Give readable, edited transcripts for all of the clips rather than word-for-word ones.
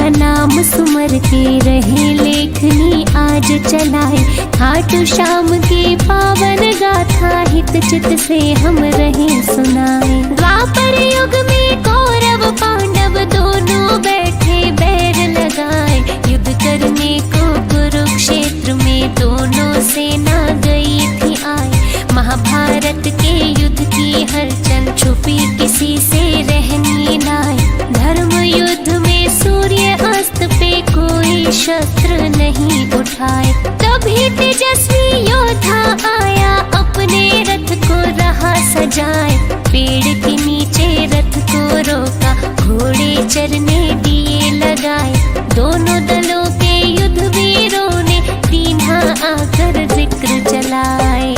का नाम सुमर के रहे लेखनी आज चलाए। खाटू श्याम की पावन गाथा हित चित से हम रहे सुनाए। द्वापर युग में कौरव पांडव दोनों बैठे बैर लगाए। युद्ध करने को कुरुक्षेत्र में दोनों सेना गई थी आए। महाभारत के युद्ध की हलचल छुपी किसी से रहनी नाय। धर्म युद्ध में सूर्य अस्त पे कोई शस्त्र नहीं उठाए। तभी तेजस्वी योद्धा आया अपने रथ को रहा सजाए। पेड़ के नीचे रथ को रोका घोड़े चरने दिए लगाए। दोनों दलों के युद्ध वीरों ने दीन्हा आकर जिक्र चलाए।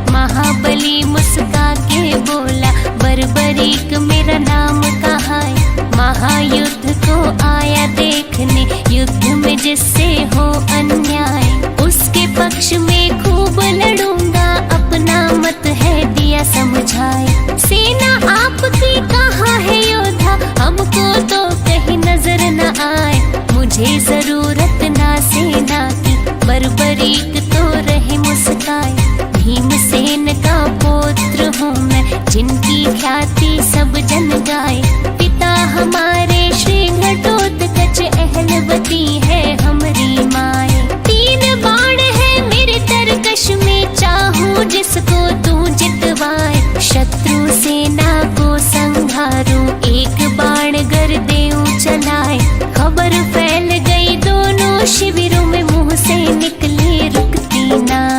महाबली मुस्का के बोला बर्बरीक मेरा नाम कहाँ है। महायुद्ध को आया देखने युद्ध में जिससे हो अन्याय। उसके पक्ष में खूब लड़ूंगा अपना मत है दिया समझाए। सेना आपकी कहाँ है योद्धा हमको तो कहीं नजर न आए। मुझे जरूरत ना सेना की बर्बरीक तो रहे मुस्काए। भीमसेन का पुत्र हूँ मैं जिनकी ख्याति सब जन गाए। पिता हमारे श्री घटोत्कच अहलवती है हमारी माए। 3 बाण है मेरे तरकश में चाहूँ जिसको तू जितवाए। शत्रु सेना को संहारूं एक बाण गर देऊं चलाए। खबर फैल गई दोनों शिविरों में मुंह से निकली रुकती नाय।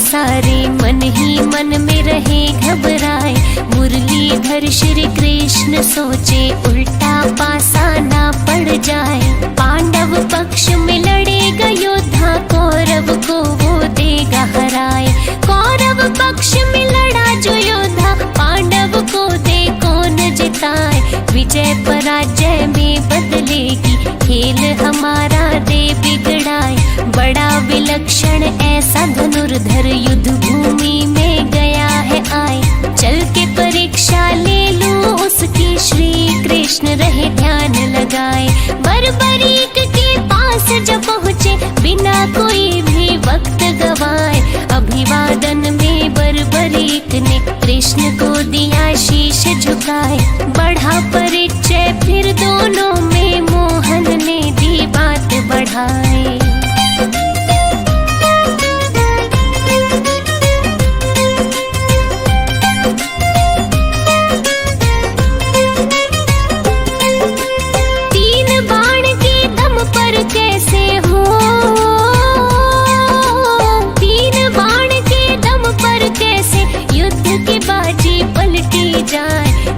सारे मन ही मन में रहे घबराए। मुरलीधर श्री कृष्ण सोचे उल्टा पासा ना पड़ जाए। पांडव पक्ष में लड़ेगा योद्धा कौरव को वो देगा हराए। कौरव पक्ष में लड़ा जो योद्धा पांडव को दे कौन जिताए। विजय पराजय में बदलेगी खेल हमारा दे बिगड़ाए। बड़ा विलक्षण ऐसा धनुर्धर युद्ध भूमि में गया है आए। चल के परीक्षा ले लूं उसकी श्री कृष्ण रहे ध्यान लगाए। बर्बरीक के पास जब पहुँचे बिना कोई भी वक्त गवाए। अभिवादन में बर्बरीक ने कृष्ण को दिया शीश झुकाए। बढ़ा परिचय फिर दोनों में मोहन ने दी बात बढ़ाए।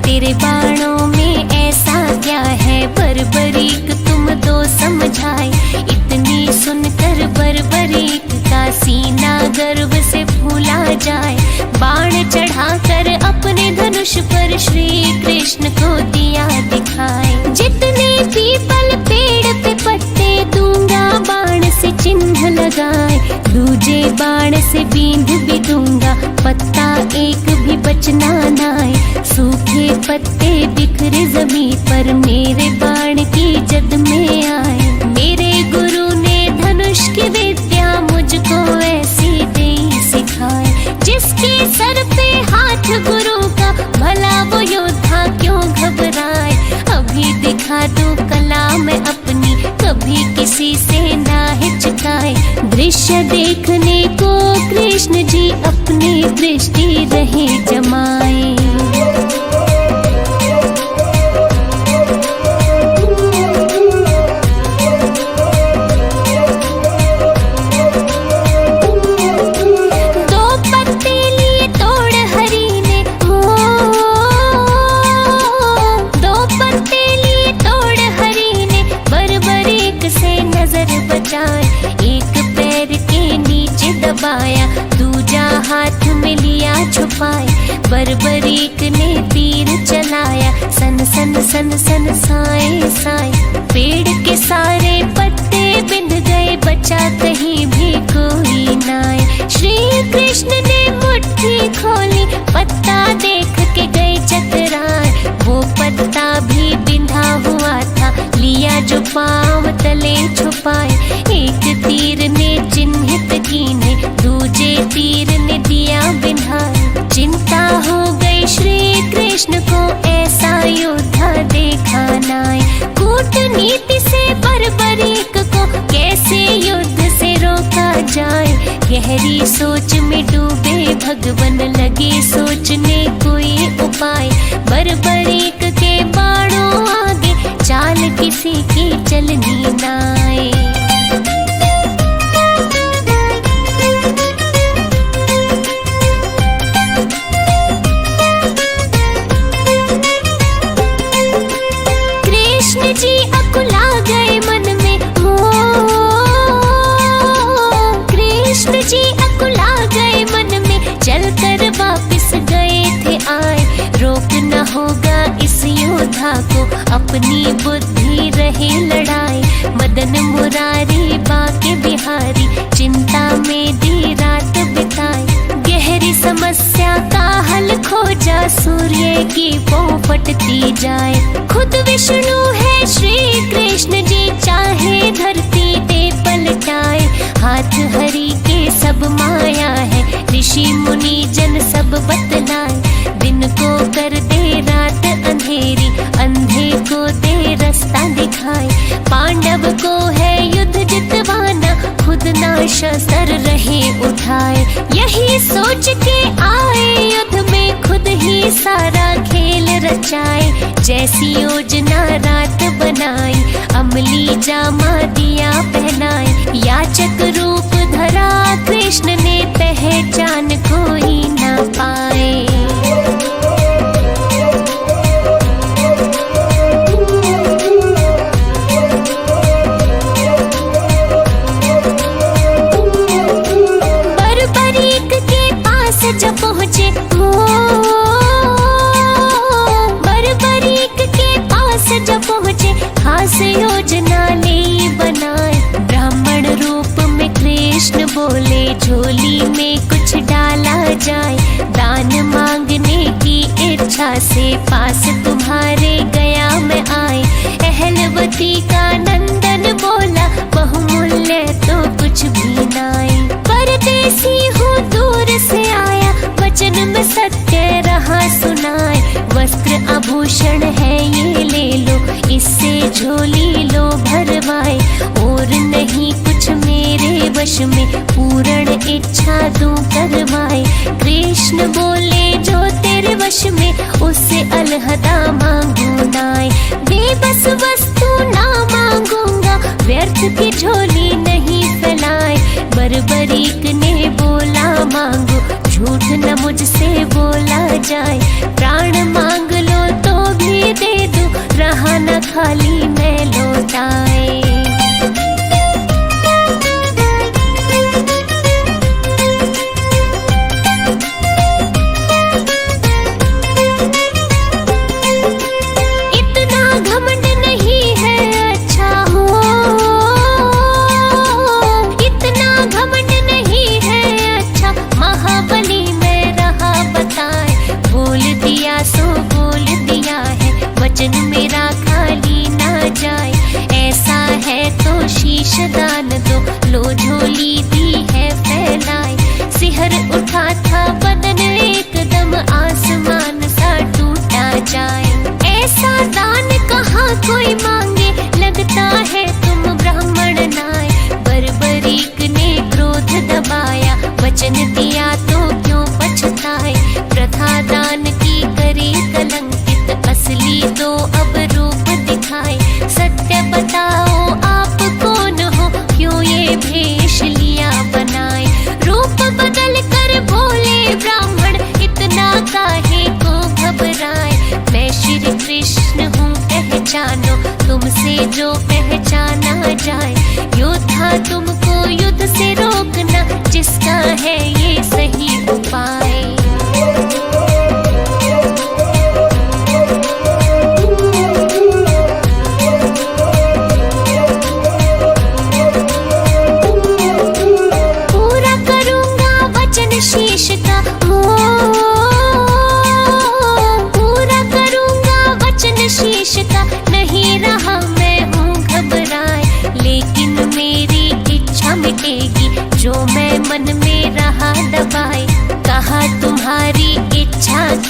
तेरे बाणों में ऐसा क्या है बर्बरीक तुम तो समझाए। इतनी सुनकर बर्बरीक का सीना गर्व से फूला जाए। बाण चढ़ाकर अपने धनुष पर श्री कृष्ण को दिया दिखाए। जितने पीपल पेड़ पे पत्ते दूंगा बाण से चिन्ह लगाए। दूजे बाण से बींध भी दूंगा पत्ता एक भी बचना नाए। सूखे पत्ते बिखरे जमीन पर मेरे बाण की जद में आए। मेरे गुरु ने धनुष की विद्या मुझको ऐसी दे सिखाए। जिसके सर पे हाथ गुरु का भला वो योद्धा क्यों घबराए। अभी दिखा दूं कला मैं अपनी कभी किसी से ना हिचकाए। दृश्य देखने को कृष्ण जी अपनी दृष्टि रहे जमाए। सन सन साए साए। पेड़ के सारे पत्ते बिंद गए, बचा कहीं भी कोई नाए। श्री कृष्ण ने मुट्ठी खोली, पत्ता देख के गए चकराए। वो पत्ता भी बिंधा हुआ था, लिया जो पाँव तले छुपाए। एक तीर ने चिन्हित कीने, दूजे तीर ने दिया बिंधाए। चिंता हो गई श्री कृष्ण को, ऐसा योद्धा देखा नाए। कूटनीति से बर्बरीक को कैसे युद्ध से रोका जाए। गहरी सोच में डूबे भगवन, लगे सोचने कोई उपाय। बर्बरीक के बाणों आगे, चाल किसी की चलनी नाए। जी अकुला गए मन में, हो कृष्ण जी अकुला गए मन में। चलकर वापस गए थे आए, रोक न होगा इस योद्धा को, अपनी बुद्धि रहे लड़ाए। मदन मुरारी बाके बिहारी, चिंता में दी रात बिताए। गहरी समस्या का हल खोजा, सूर्य की पौ फटती जाए। खुद विष्णु है श्री कृष्ण जी, चाहे धरती पे पलटाए। हाथ हरि के सब माया है, ऋषि मुनि जन सब बतलाए। दिन को कर दे रात अंधेरी, अंधे को दे रास्ता दिखाए। पांडव को है युद्ध जितवाना, खुद ना शस्त्र रहे उठाए। यही सोच के आए युद्ध में, खुद ही सारा खेल रचाए। जैसी योजना रात बनाई, अमली जामा दिया पहनाए। याचक रूप धरा कृष्ण ने, पहचान कोई ना पाए। बर्बरीक के पास जब पहुँचे, बर्बरीक के पास जब पहुँचे, खास योजना ले बनाए। ब्राह्मण रूप में कृष्ण बोले, झोली में कुछ डाला जाए। दान मांगने की इच्छा से, पास तुम्हारे गया मैं आए। अहलवती का नंदन बोला, बहुमूल्य तो कुछ भी नाए। परदेसी हूँ दूर से आया, वचन में सत्य रहा सुनाए। वस्त्र आभूषण है ये ले लो, इससे झोली लो भरवाए। और नहीं कुछ मेरे वश में, पूर्ण इच्छा दूं करवाए। कृष्ण बोले जो तेरे वश में, उससे अलहदा मांगू नाए। बेबस वस्तु ना मांगूंगा, व्यर्थ की झोली नहीं फैलाए। बर्बरीक ने बोला मांगो, झूठ न मुझसे बोला जाए। प्राण मांग लो तो भी दे दूं, रहा न खाली मैं लौटाए। इतना घमंड नहीं है अच्छा हो, इतना घमंड नहीं है अच्छा। महाबली में रहा बताए, बोल दिया सो बोल दिया है। वचन मेरा खाली ना जाए, ऐसा है तो शीश दान दो, लो झोली दी है फैलाए। सिहर उठा था बदन एकदम, आसमान सा टूटा जाए। ऐसा दान कहाँ कोई मांगे, लगता है तुम ब्राह्मण नाए। बर्बरीक ने क्रोध दबाया, वचन दिया तो क्यों पछताए। प्रथा दान की करे कलंकित, असली दो अब रूप दिखाए। सत्य बताओ आप कौन हो, क्यों ये भेष लिया बनाए। रूप बदल कर बोले ब्राह्मण, इतना काहे को घबराए। मैं श्री कृष्ण हूँ पहचानो, तुमसे जो पहचाना जाए। योद्धा तुमको युद्ध से रोकना, जिसका है ये सही उपाय।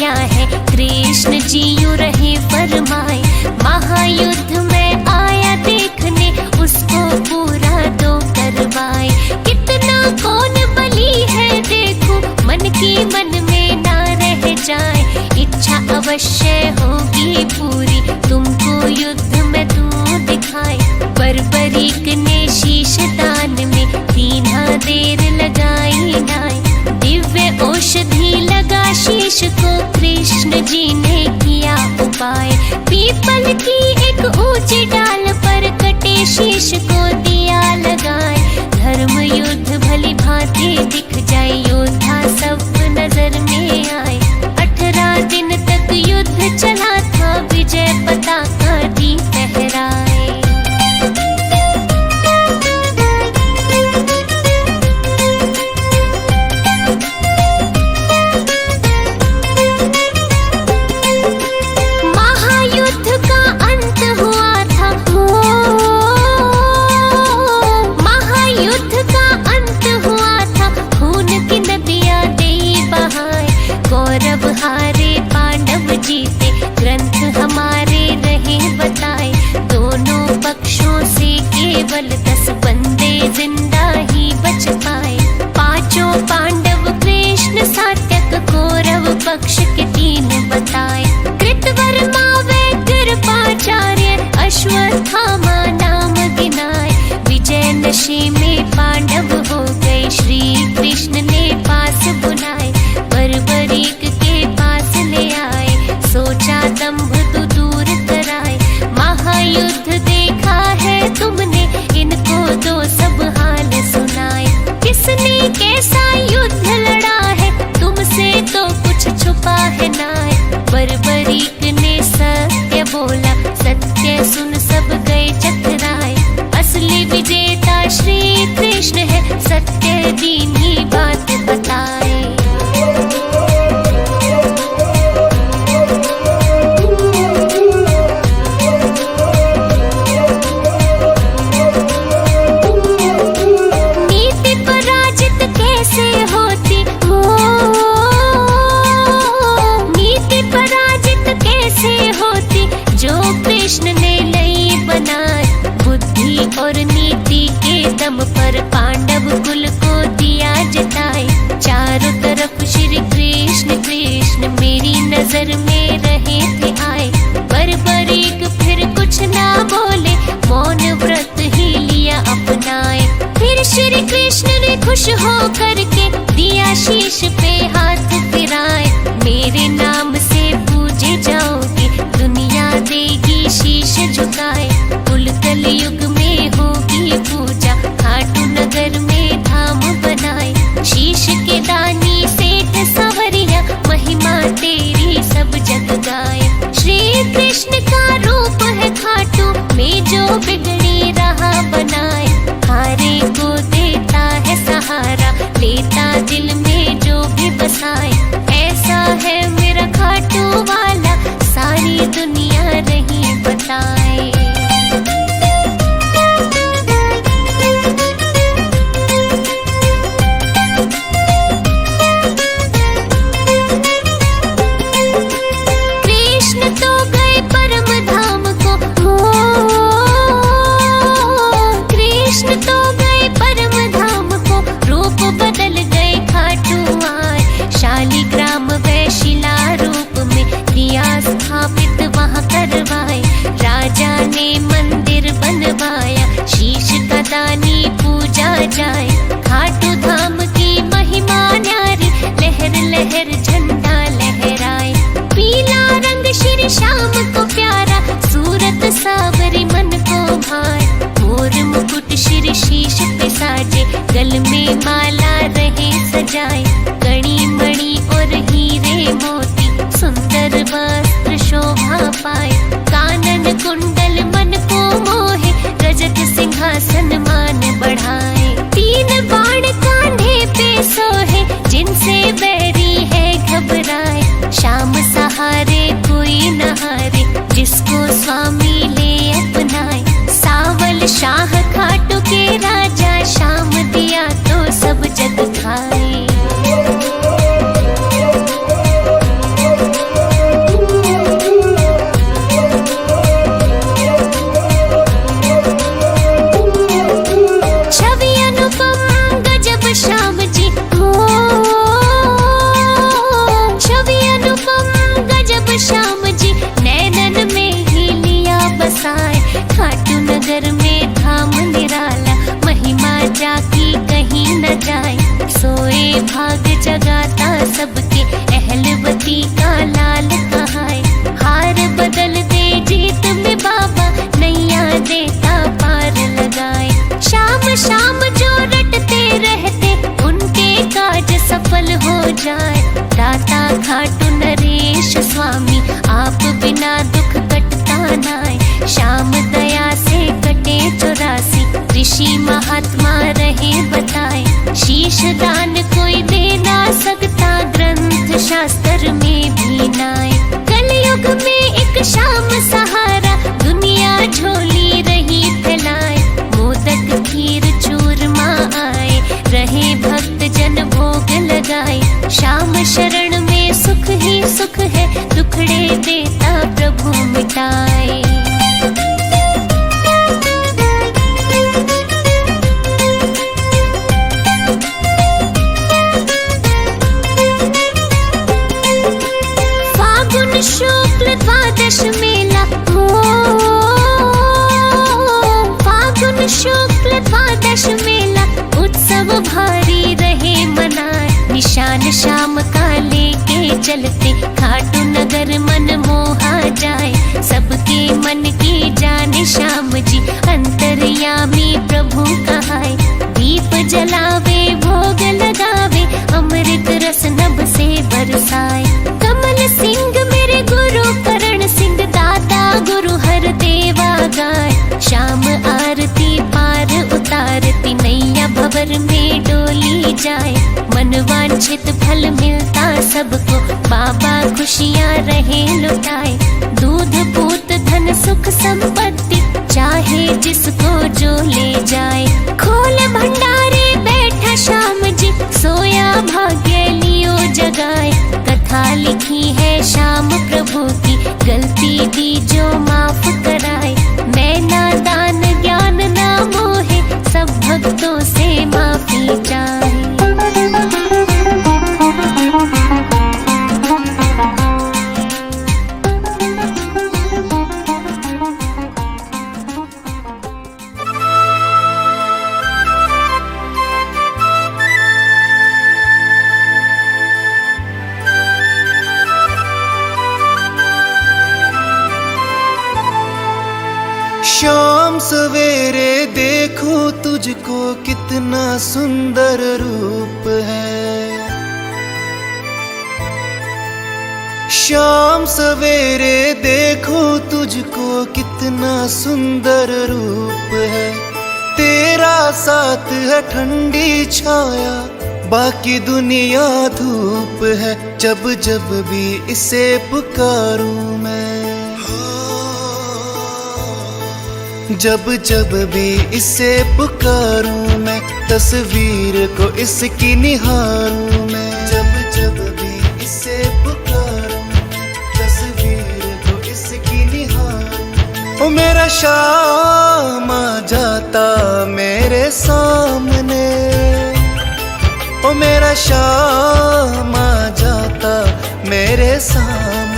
क्या है कृष्ण जी यूं रहे फरमाए। महायुद्ध में आया देखने उसको पूरा दो करवाए। कितना कौन बली है देखो मन की मन में ना रह जाए। इच्छा अवश्य होगी पूरी तुमको युद्ध में तू दिखाए। बर्बरीक ने शीश दान में दीना देर लगाई नाय। दिव्य औषधि लगा शीश को कृष्ण जी ने किया उपाय। पीपल की एक ऊंची डाल पर कटे शीश को दिया लगाए। धर्म युद्ध भली भांति दिख जाए योद्धा सब नजर में आए। 18 दिन तक युद्ध चला था विजय पताका दी फहराए। कौरव हारे पांडव जीते ग्रंथ हमारे रहे बताए। दोनों पक्षों से केवल 10 बंदे जिंदा ही बच पाए। पांचों पांडव कृष्ण सात्यक कौरव पक्ष के 3 बताए। कृतवर्मा व कृपाचार्य अश्वत्थामा नाम गिनाए। विजय नशे में पांडव हो गए श्री कृष्ण ने पास बुलाए। बर्बरीक के पास ले आए सोचा दंभ तू दूर कराए। महायुद्ध देखा है तुमने इनको दो सब हाल सुनाए। किसने कैसा युद्ध लड़ा है तुमसे तो कुछ छुपा है नाय। बर्बरीक ने सत्य बोला सत्य सुन सब गए चतराए। असली विजेता श्री कृष्ण है सत्य दीनी बात बताए। कृष्ण ने लई बनाए बुद्धि और नीति के दम पर पांडव कुल को दिया जिताए। चारों तरफ श्री कृष्ण कृष्ण मेरी नजर में रहे थे आए। बर्बरीक फिर कुछ ना बोले मौन व्रत ही लिया अपनाए। फिर श्री कृष्ण ने खुश हो करके दिया शीश पे हाथ फिराए। मेरे नाम से पूजे जाओगे दुनिया देगी शीश झुकाए। कुल कलयुग में होगी पूजा खाटू नगर में धाम बनाए। शीश के दानी सेठ सवरिया महिमा तेरी सब जग गाए। श्री कृष्ण का रूप है खाटू में जो बिगड़ी राह बनाए। हारे को देता है सहारा लेता दिल में जो भी बसाए। ऐसा है मेरा खाटू वाला सारी दुनिया रही बताए। कृष्ण तो गए परम धाम को कृष्ण तो गए परम धाम को रूप बदल गए खाटू आए। शालिग्राम व शिला रूप में दिया स्थापित वहाँ करवाए। राजा ने मंदिर बनवाया शीश का दानी पूजा जाए। खाटू धाम की महिमा न्यारी लहर लहर झंडा लहराए। पीला रंग श्री श्याम को प्यारा सूरत सावरी मन को भाए। मोर मुकुट श्री शीश पे साजे गल में माला रहे सजाए। कड़ी मणि और हीरे मोती सुंदर वस्त्र शोभा पाए। कानन कुंडल मन को मोहे रजत सिंहासन मान बढ़ाए। 3 बाण कांधे पे सोहे जिनसे बैरी है घबराए। शाम सहारे कोई न हारे जिसको स्वामी ले अपनाए। सावल शाह खाटू के राजा शाम दिया तो सब जग खाए। सबके अहलवती का लाल कहाए। हार बदल दे जीत में बाबा, नैया देता पार लगाए। शाम शाम जो रटते रहते, उनके काज सफल हो जाए। दाता खाटू नरेश स्वामी, आप बिना दुख कटता नाय। श्याम दया से कटे 84, ऋषि महात्मा रहे बताए। शीश दान कोई दे ना सकता, ग्रंथ शास्त्र में भी नाय। कलयुग में एक श्याम सहारा, दुनिया झोली रही फैलाए। मोदक खीर चूरमा आए, रहे भक्त जन भोग लगाए। श्याम शरण में सुख ही सुख है, दुखड़े देता प्रभु मिटाए। फागुन शुक्ल द्वादश मेला हो, फागुन शुक्ल द्वादश मेला, उत्सव भारी रहे मनाए। निशान श्याम का लेके चलते, खाटू नगर मन मोहा जाए। सबके मन की जाने श्याम जी, अंतर्यामी प्रभु कहाए। दीप जलावे भोग लगावे, अमृत रस नभ से बरसाए। कमल सिंह मेरे गुरु करण सिंह, दाता गुरु हर देवा गाय। श्याम आरती पार उतारती, नैया भंवर में डोली जाए। मन वांछित फल मिलता सबको, बाबा खुशियाँ रहे लुटाए। दूध पूत धन सुख संपत्ति, चाहे जिसको जो ले जाए। खोल भंडारे बैठा श्याम जी, सोया भाग्य लियो जगाए। कथा लिखी है श्याम प्रभु की, गलती दी जो माफ कराए। मैं नादान ज्ञान ना मोहे, सब भक्तों से माफी चाहे। शाम सवेरे देखो तुझको, कितना सुंदर रूप है। शाम सवेरे देखो तुझको, कितना सुंदर रूप है। तेरा साथ है ठंडी छाया, बाकी दुनिया धूप है। जब जब भी इसे पुकारूं मैं, जब जब भी इसे पुकारूं मैं, तस्वीर को इसकी निहारूं मैं। जब जब भी इसे पुकारूं मैं, तस्वीर को इसकी निहारूं। ओ मेरा श्याम आ जाता मेरे सामने, ओ मेरा श्याम आ जाता मेरे सामने।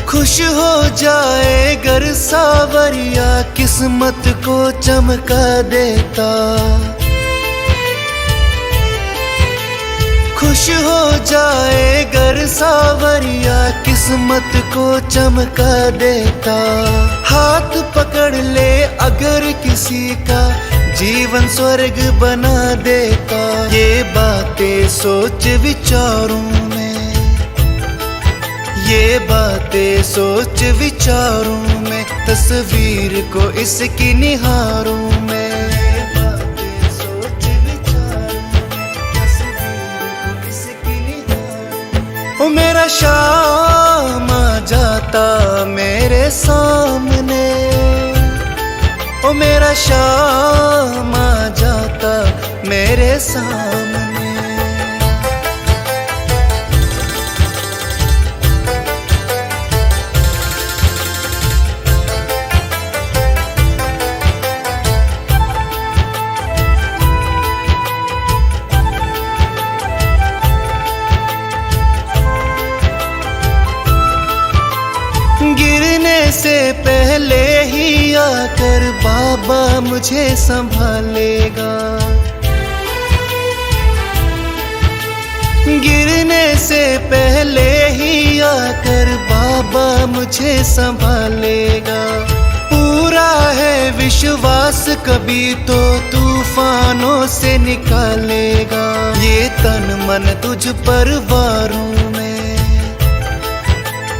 खुश हो जाए गर सावरिया, किस्मत को चमका देता। खुश हो जाए गर सावरिया, किस्मत को चमका देता। हाथ पकड़ ले अगर किसी का, जीवन स्वर्ग बना देता। ये बातें सोच विचारूं मैं, ये बातें सोच विचारूं मैं। तस्वीर को इसकी निहारूं मैं, ये बातें सोच विचारूं मैं। तस्वीर को इसकी निहारूं। ओ मेरा श्याम आ जाता मेरे सामने, ओ मेरा श्याम आ जाता मेरे सामने। से पहले ही आकर बाबा मुझे संभालेगा। गिरने से पहले ही आकर बाबा मुझे संभालेगा। पूरा है विश्वास कभी तो तूफानों से निकालेगा। ये तन मन तुझ पर वारूं मैं,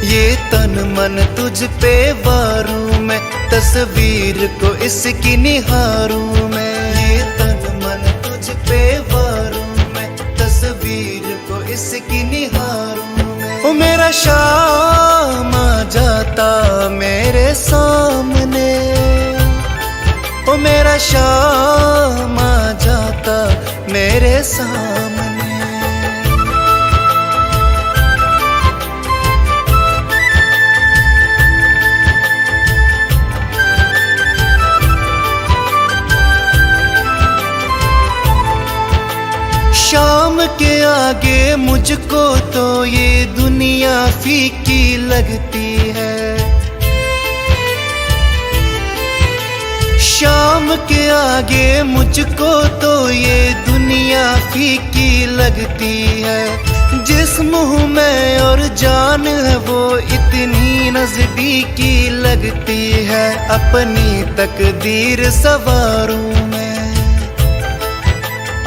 ये तन मन तुझ पे वारूं मैं, तस्वीर को इसकी निहारूं मैं। ये तन मन तुझ पे वारूं मैं, तस्वीर को इसकी निहारूं मैं। ओ मेरा शाम आ जाता मेरे सामने, ओ मेरा शाम आ जाता मेरे सामने। शाम के आगे मुझको तो ये दुनिया फीकी लगती है। शाम के आगे मुझको तो ये दुनिया फीकी लगती है। जिस मुंह में और जान है वो इतनी नजदीकी लगती है। अपनी तकदीर सवारूं मैं,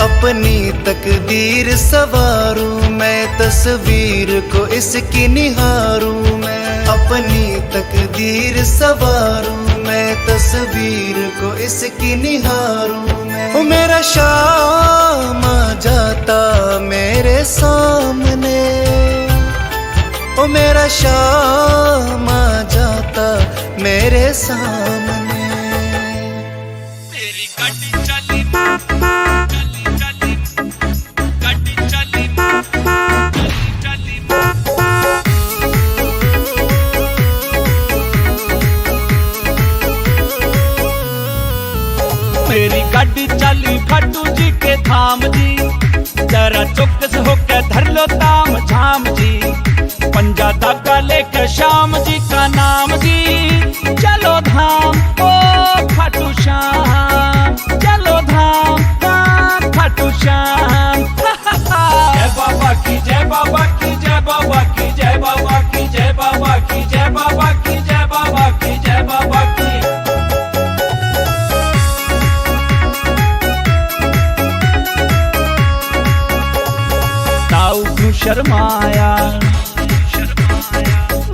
अपनी तकदीर सवारूं मैं, तस्वीर को इसकी निहारूं मैं। अपनी तकदीर सवारूं मैं, तस्वीर को इसकी निहारूं मैं। ओ मेरा शाम आ जाता मेरे सामने, ओ मेरा शाम आ जाता मेरे सामने। मेरी गाड़ी चली मेरी गाड़ी चली खाटू जी के धाम जी। जरा चौकस होकर धर लो ताम झाम जी। पंजा धागा लेकर श्याम जी का नाम जी। चलो धाम ओ खाटू श्याम, चलो धाम खाटू श्याम। जय बाबा की जय बाबा की जय बाबा की जय बाबा की जय बाबा की जय बाबा की जय बाबा की जय बाबा की। शर्माया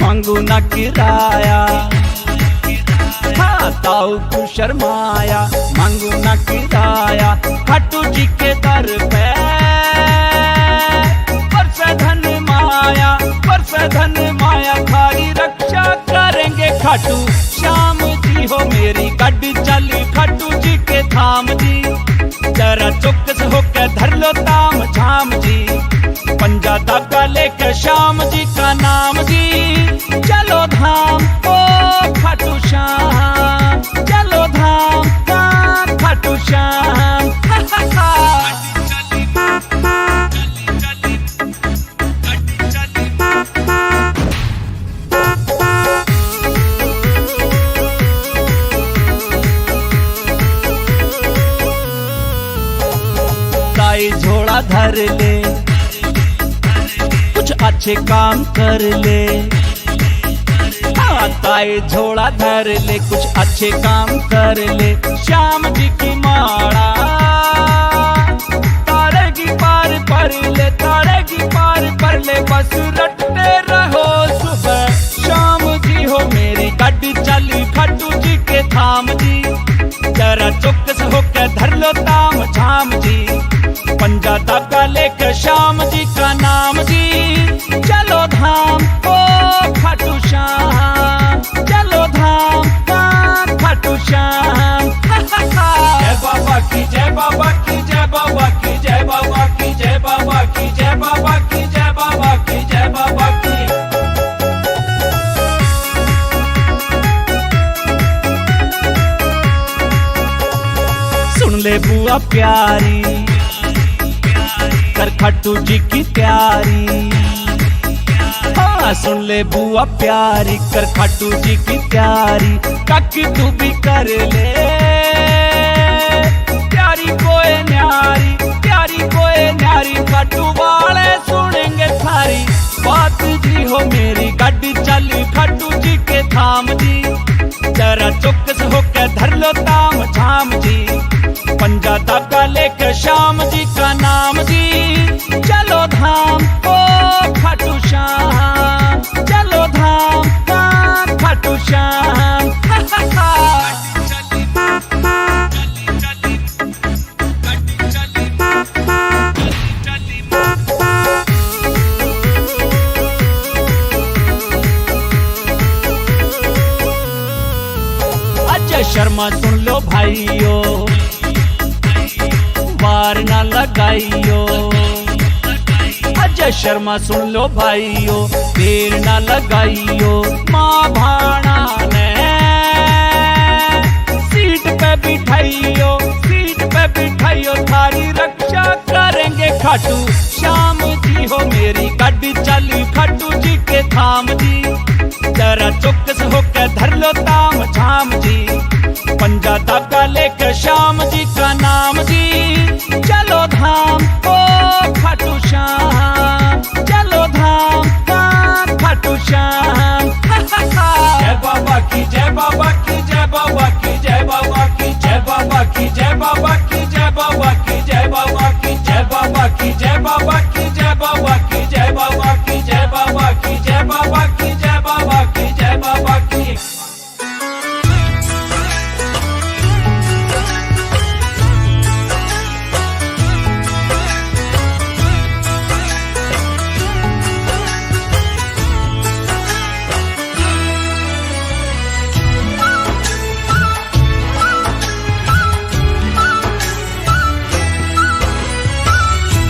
मांगू ना किराया, हाँ ताऊ को शर्माया मांगू ना किराया। खाटू जी के दर पे बरस धन माया, बरस धन माया। खाई रक्षा करेंगे खाटू श्याम जी हो। मेरी गाड़ी चली खाटू जी के धाम जी। जरा चौकस होकर धर लो ताम झाम जी। पंजा धागा लेकर श्याम जी का नाम जी। चलो धाम ओ खाटू श्याम, चलो धाम खाटू श्याम। ताई झोला धर ले, कुछ अच्छे काम कर ले। हाँ ताई झोला धर ले, कुछ अच्छे काम कर ले। श्याम जी की माड़ा तारेगी पार पर ले, तारेगी पार पर ले। बस रटते रहो सुबह शाम जी हो। मेरी गाड़ी चली खाटू जी के धाम जी। जरा चौकस होकर धर लो ताम झाम जी। पंजा धागा लेकर श्याम जी का नाम जी। चलो धाम ओ खाटू श्याम, चलो धाम खाटू श्याम। जय बाबा की जय बाबा की जय बाबा की जय बाबा की जय बाबा की जय बाबा की जय बाबा की जय बाबा की। सुन ले बुआ प्यारी कर खाटू जी की तैयारी। हाँ सुन ले बुआ प्यारी, कर खाटू जी की तैयारी, काकी तू भी कर ले प्यारी कोई न्यारी, प्यारी कोई न्यारी, खाटू वाले सुनेंगे थारी बात जी हो मेरी। गाड़ी चली खाटू जी के धाम जी, जरा चौकस होकर धर लो ताम झाम जी, पंजा धागा लेकर श्याम जी का नाम जी। चलो धाम ओ खाटू श्याम, चलो धाम खाटू श्याम। अजय शर्मा सुन लो भाइयों, वार ना लगाइयो। अजय शर्मा सुन लो भाइयों, देर ना लगाइयो। माँ भाना ने सीट पे बिठाइयो, सीट पे बिठाइयो, थारी रक्षा करेंगे खाटू श्याम जी हो मेरी। गाड़ी चली खाटू जी के धाम जी, जरा चौकस होकर धर लो ताम झाम जी, पंजा धागा लेकर श्याम जी का नाम जी। चलो धाम ओ खाटू श्याम, चलो धाम खाटू श्याम। जय बाबा की, जय बाबा की, जय बाबा की, जय बाबा की, जय बाबा की, जय बाबा की, जय बाबा की, जय बाबा की, जय बाबा की, जय बाबा की, जय बाबा की, जय बाबा की, जय बाबा की, जय बाबा की, जय बाबा की, जय बाबा की।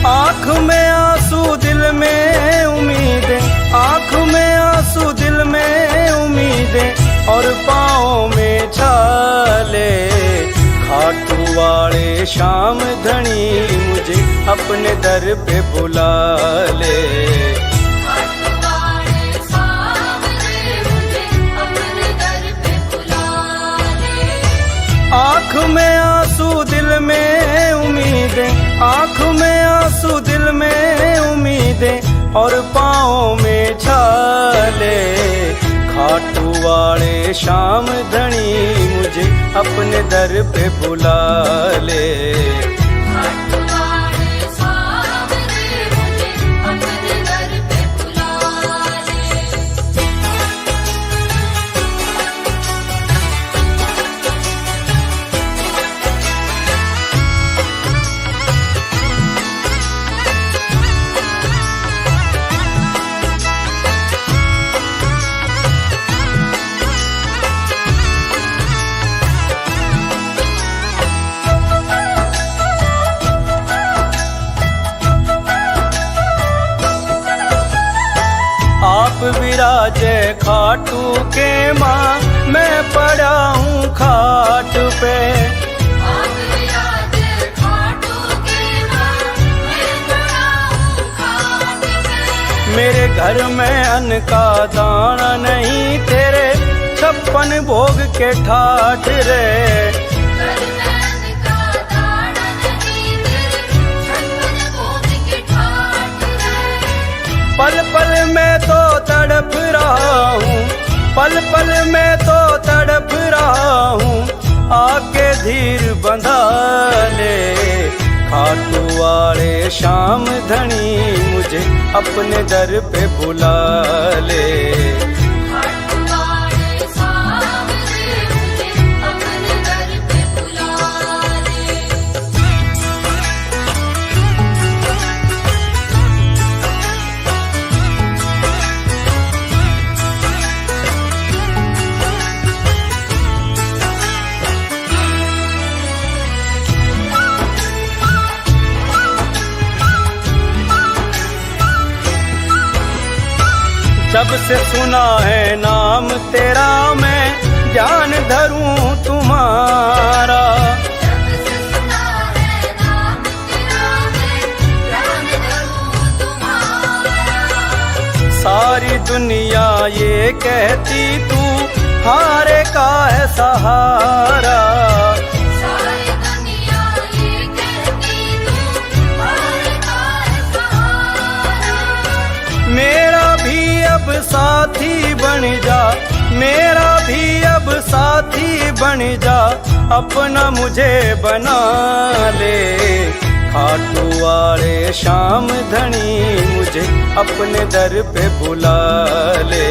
आँख में आंसू दिल में उम्मीदें, आँख में आंसू दिल में उम्मीदें, और पाँव में छाले। खाटू वाले श्याम धनी मुझे अपने दर पे बुला ले। आँख में आंसू दिल में उम्मीदें, आँख में आंसू दिल में उम्मीदें, और पाँव में छाले। खाटू वाले श्याम धनी मुझे अपने दर पे बुला ले। आप विराजे खाटू के माँ, मैं पड़ा हूँ खाट पे। आप विराजे खाटू के माँ, मैं पड़ा हूँ खाट पे। मेरे घर में अन्न का दाना नहीं, तेरे 56 भोग के ठाठ रे। पल पल में तो तड़प रहा हूँ, पल पल में तो तड़प रहा हूँ, आके धीर बंधा ले। खाटू वाले श्याम धनी मुझे अपने दर पे बुला ले। जब से सुना है नाम तेरा, मैं ध्यान धरूं तुम्हारा। सारी दुनिया कहती तू हारे का है सहारा। सारी दुनिया ये कहती तू हारे का है सहारा। मेरा भी अब साथी बन जा, मेरा भी अब साथी बन जा, अपना मुझे बना ले। खाटू वाले शाम धनी मुझे अपने दर पे बुला ले।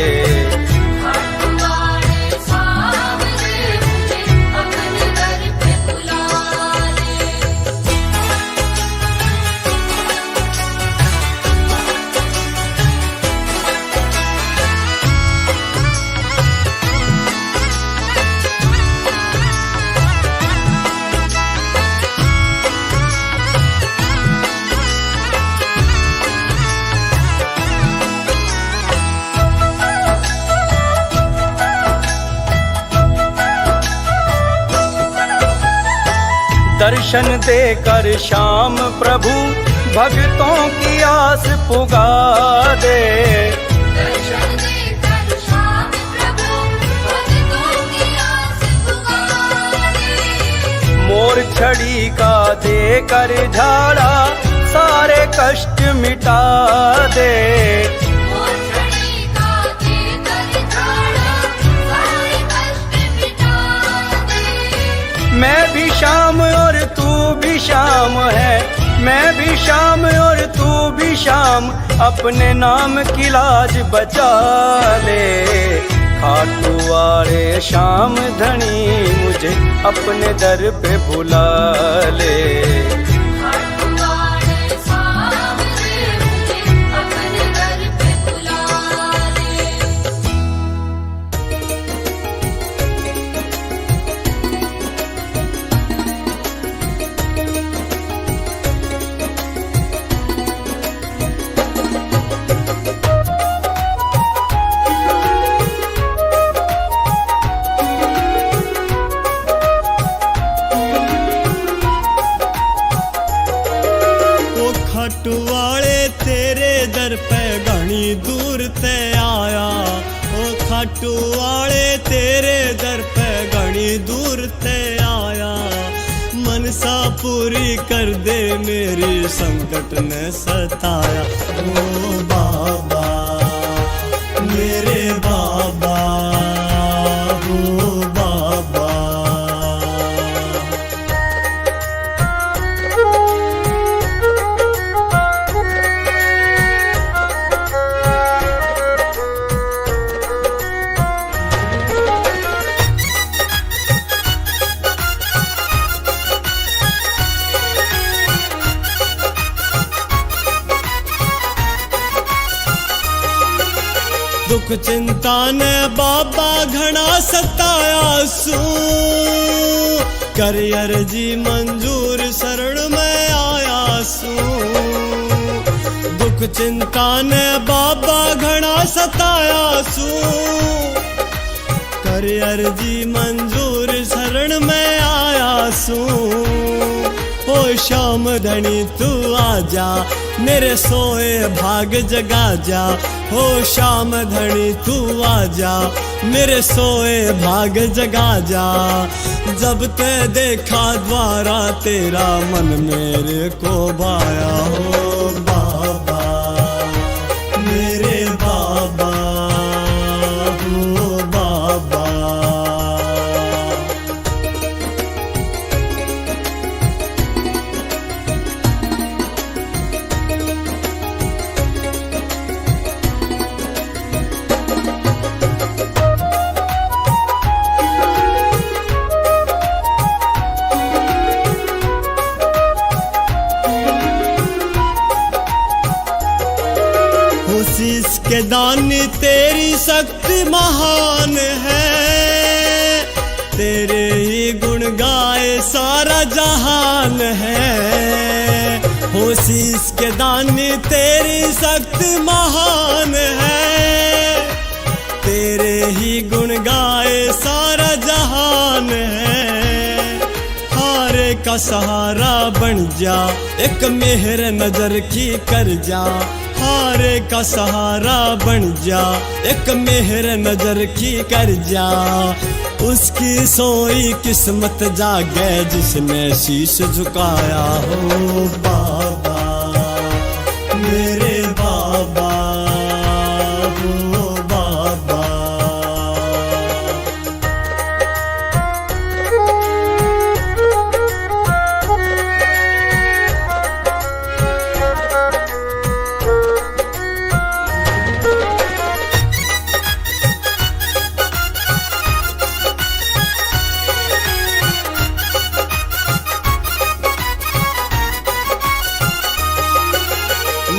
खाटू वाले सामने मुझे अपने दर पे बुला ले। दर्शन देकर श्याम प्रभु भक्तों की आस पुगा दे। दर्शन देकर श्याम प्रभु भक्तों की आस पुगा दे। मोर छड़ी का देकर झाड़ा सारे कष्ट मिटा दे। मोर छड़ी का देकर झाड़ा सारे कष्ट मिटा दे। मैं भी शाम और तू भी शाम है, मैं भी शाम और तू भी शाम, अपने नाम की लाज बचा ले। खाटू वाले शाम धनी मुझे अपने दर पे बुला ले। खाटू वाले सामने मुझे अपने दर पे बुला ले। खाटू वाले तेरे दर पे घनी दूर ते आया। ओ खाटू वाले तेरे दर पे घनी दूर ते आया। मनसा पूरी कर दे मेरी संकट ने सताया। ओ बाबा मेरे बाबा, ओ बाबा। दुख चिंता ने बाबा घना सताया सू। कर अर्जी मंजूर शरण में आया सू। दुख चिंता ने बाबा घना सताया सू। कर अर्जी मंजूर शरण में आया सू। ओ श्याम धनी तू आजा, मेरे सोए भाग जगा जा। हो श्याम धनी तू आजा, मेरे सोए भाग जगा जा। जब ते देखा द्वारा तेरा मन मेरे को भाया। हो बाबा मेरे बाबा, हो बाबा। शीश के दानी तेरी शक्ति महान है। तेरे ही गुण गाए सारा जहान है। हो शीश के दानी तेरी शक्ति महान है। तेरे ही गुण गाए सारा जहान है। हारे का सहारा बन जा, एक मेहर नजर की कर जा। हारे का सहारा बन जा, एक मेहर नजर की कर जा। उसकी सोई किस्मत जागे जिसने शीश झुकाया हो। बाबा मेरे बाबा हो बाबा।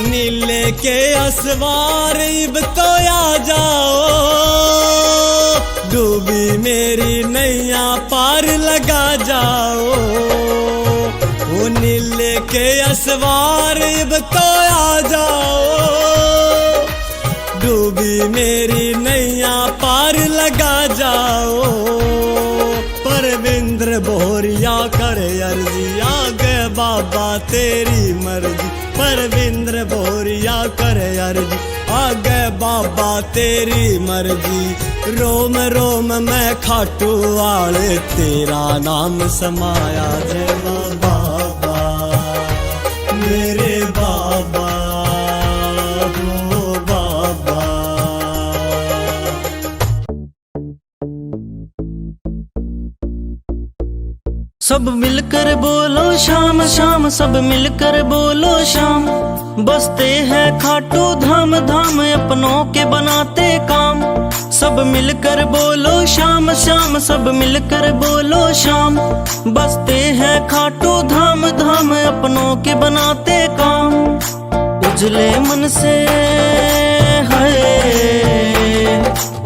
नीले के असवार इब तो आ जाओ, डूबी मेरी नैया पार लगा जाओ। वो नीले के असवार इब तो आ जाओ, डूबी मेरी नैया पार लगा जाओ। परविंद्र बोरिया करे अर्जी, आ गए बाबा तेरी मर्जी। परविंद्र बोरिया करे अर्जी, आ गए बाबा तेरी मर्जी। रोम रोम में खाटू वाले तेरा नाम समाया। जय बाबा मेरे बाबा हो बाबा। सब मिलकर बोलो शाम शाम, सब मिलकर बोलो शाम। बसते हैं खाटू धाम धाम, अपनों के बनाते काम। सब मिलकर बोलो शाम शाम, सब मिलकर बोलो शाम। बसते हैं खाटू धाम धाम, अपनों के बनाते काम। उजले मन से है,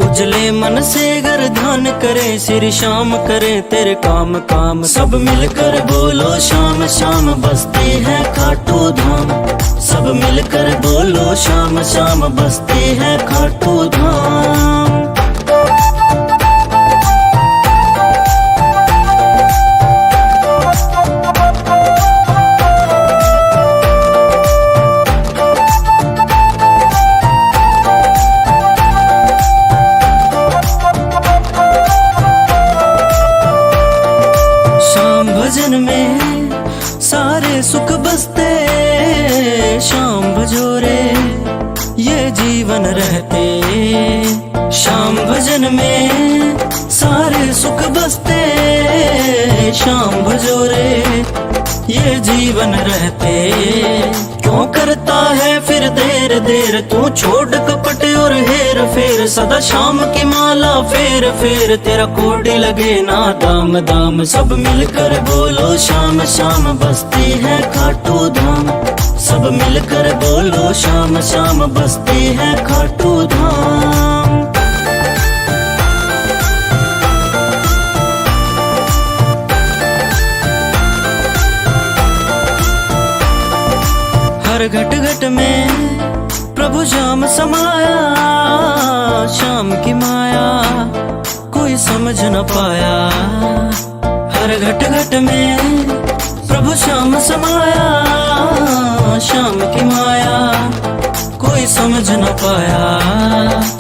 उजले मन से गर ध्यान करे, सिर शाम करे तेरे काम काम। सब मिलकर बोलो शाम शाम, बसते हैं खाटू धाम। सब मिलकर बोलो शाम शाम, बसते हैं खाटू धाम। भजन में सारे सुख बसते, शाम भजोरे ये जीवन रहते। शाम भजन में सारे सुख बसते, शाम भजोरे ये जीवन रहते। क्यों करता है फिर देर देर, तू छोड़ कपट और हेर फेर। सदा शाम की माला फेर फेर, तेरा कोडी लगे ना दाम दाम। सब मिलकर बोलो शाम शाम, बसती है खाटू धाम। सब मिलकर बोलो शाम शाम, बसती है खाटू धाम। हर घट घट में प्रभु श्याम समाया। शाम की माया कोई समझ न पाया। हर घट घट में प्रभु श्याम समाया। शाम की माया कोई समझ न पाया।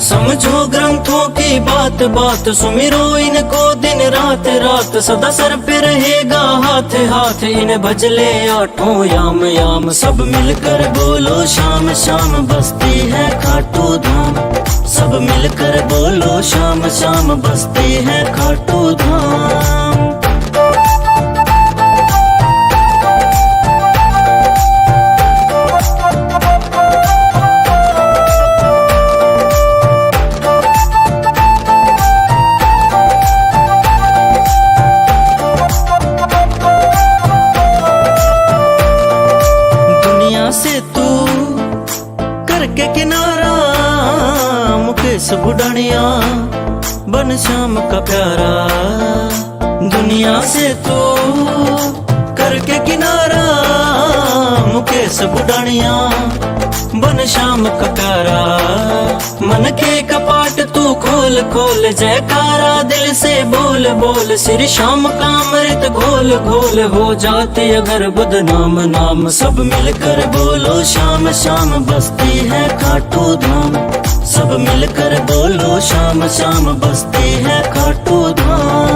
समझो ग्रंथों की बात बात, सुमिरो इनको दिन रात रात। सदा सर पे रहेगा हाथ हाथ, इन भजले आठों याम याम। सब मिलकर बोलो शाम शाम, बसती है खाटू धाम। सब मिलकर बोलो शाम शाम, बसती है खाटू धाम। से तू करके किनारा, मुकेश बुढ़ानिया बन श्याम का प्यारा। दुनिया से तू करके किनारा, मुकेश बुढ़ानिया बन श्याम का प्यारा। मन के कपाट तू खोल खोल जयकारा दिल से बोल बोल, श्री श्याम का अमृत घोल घोल, हो जाते अगर बदनाम नाम सब मिलकर बोलो श्याम श्याम बसती है खाटू धाम, सब मिलकर बोलो श्याम श्याम बसती है खाटू धाम।